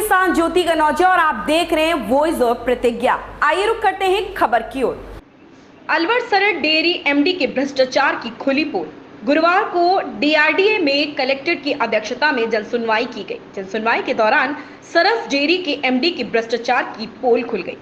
किसान ज्योति कनौजिया और आप देख रहे हैं वॉइस ऑफ प्रतिज्ञा। आइए रुक करते हैं खबर की ओर। अलवर सरड डेयरी एमडी के भ्रष्टाचार की खुली पोल। गुरुवार को डीआरडीए में कलेक्टर की अध्यक्षता में जनसुनवाई की गई। जनसुनवाई के दौरान सरस डेयरी के एमडी की भ्रष्टाचार की पोल खुल गई।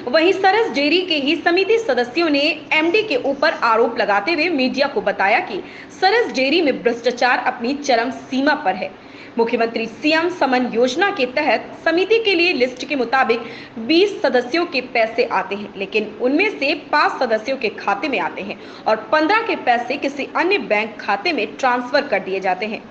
वहीं सरस डेयरी के ही समिति सदस्यों ने एमडी के ऊपर आरोप लगाते हुए मीडिया को बताया कि सरस डेयरी में भ्रष्टाचार अपनी चरम सीमा पर है। मुख्यमंत्री सीएम समन योजना के तहत समिति के लिए लिस्ट के मुताबिक 20 सदस्यों के पैसे आते हैं, लेकिन उनमें से 5 सदस्यों के खाते में आते हैं और 15 के पैसे किसी अन्य बैंक खाते में ट्रांसफर कर दिए जाते हैं।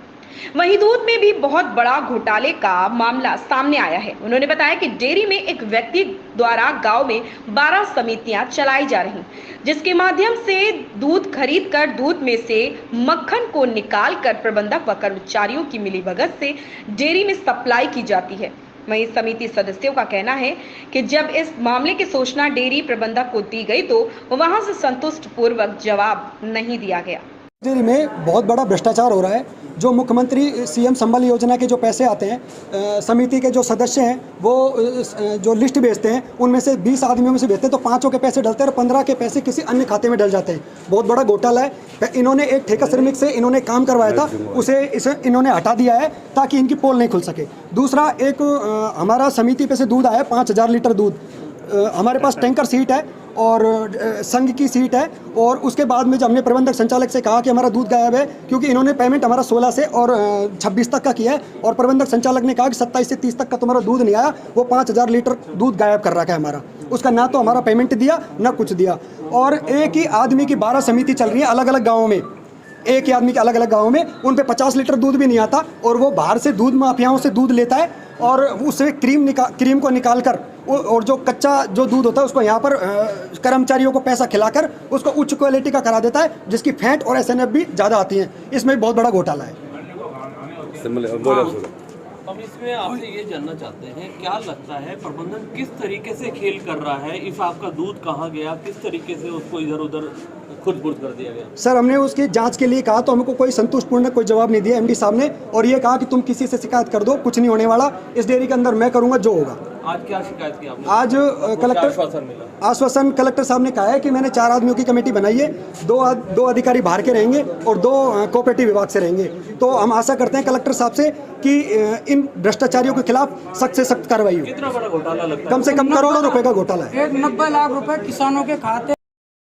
वहीं दूध में भी बहुत बड़ा घोटाले का मामला सामने आया है। उन्होंने बताया कि डेयरी में एक व्यक्ति द्वारा गांव में 12 समितियां चलाई जा रही, जिसके माध्यम से दूध खरीद कर दूध में से मक्खन को निकाल कर प्रबंधक व कर्मचारियों की मिलीभगत से डेयरी में सप्लाई की जाती है। वहीं समिति सदस्यों का कहना है कि जब इस मामले की सूचना डेयरी प्रबंधक को दी गई तो वहां से संतुष्ट पूर्वक जवाब नहीं दिया गया। डेयरी में बहुत बड़ा भ्रष्टाचार हो रहा है। जो मुख्यमंत्री सीएम संबल योजना के जो पैसे आते हैं, समिति के जो सदस्य हैं वो जो लिस्ट भेजते हैं, उनमें से 20 आदमियों में से भेजते हैं तो 5 के पैसे डलते हैं और 15 के पैसे किसी अन्य खाते में डल जाते हैं। बहुत बड़ा घोटाला है। इन्होंने एक ठेका श्रमिक से इन्होंने काम करवाया था, इसे इन्होंने हटा दिया है ताकि इनकी पोल नहीं खुल सके। दूसरा, एक हमारा समिति पे से दूध आया 5000 लीटर दूध। हमारे पास टैंकर सीट है और संघ की सीट है, और उसके बाद में जब हमने प्रबंधक संचालक से कहा कि हमारा दूध गायब है, क्योंकि इन्होंने पेमेंट हमारा 16 से और 26 तक का किया है, और प्रबंधक संचालक ने कहा कि 27 से 30 तक का तुम्हारा दूध नहीं आया, वो 5000 लीटर दूध गायब कर रखा है हमारा। उसका ना तो हमारा पेमेंट दिया ना कुछ दिया। और एक ही आदमी की 12 समिति चल रही है अलग अलग गाँवों में, एक ही आदमी के अलग अलग गाँव में, उन पे 50 लीटर दूध भी नहीं आता, और वो बाहर से दूध माफियाओं से दूध लेता है और उससे क्रीम को निकाल कर और जो कच्चा जो दूध होता है उसको यहाँ पर कर्मचारियों को पैसा खिलाकर उसको उच्च क्वालिटी का करा देता है, जिसकी फैट और एसएनएफ भी ज़्यादा आती हैं। इसमें बहुत बड़ा घोटाला है। अब इसमें आपसे ये जानना चाहते हैं, क्या लगता है प्रबंधन किस तरीके से खेल कर रहा है? इस आपका दूध कहाँ गया, किस तरीके से उसको इधर उधर खुद-बुर्द कर दिया गया? सर, हमने उसकी जांच के लिए कहा तो हमको कोई संतुष्टपूर्ण कोई जवाब नहीं दिया एमडी साहब ने, और ये कहा कि तुम किसी से शिकायत कर दो, कुछ नहीं होने वाला, इस डेयरी के अंदर मैं करूंगा जो होगा। आज क्या शिकायत की आपने? आज कलेक्टर आश्वासन कलेक्टर साहब ने कहा है कि मैंने 4 आदमियों की कमेटी बनाई है, 2 अधिकारी बाहर के रहेंगे और 2 कोऑपरेटिव विभाग से रहेंगे। तो हम आशा करते हैं कलेक्टर साहब से कि इन भ्रष्टाचारियों के खिलाफ सख्त से सख्त कार्रवाई हो। कितना बड़ा घोटाला लगता है? कम से कम करोड़ों रुपए का घोटाला है। 90 लाख रुपए किसानों के खाते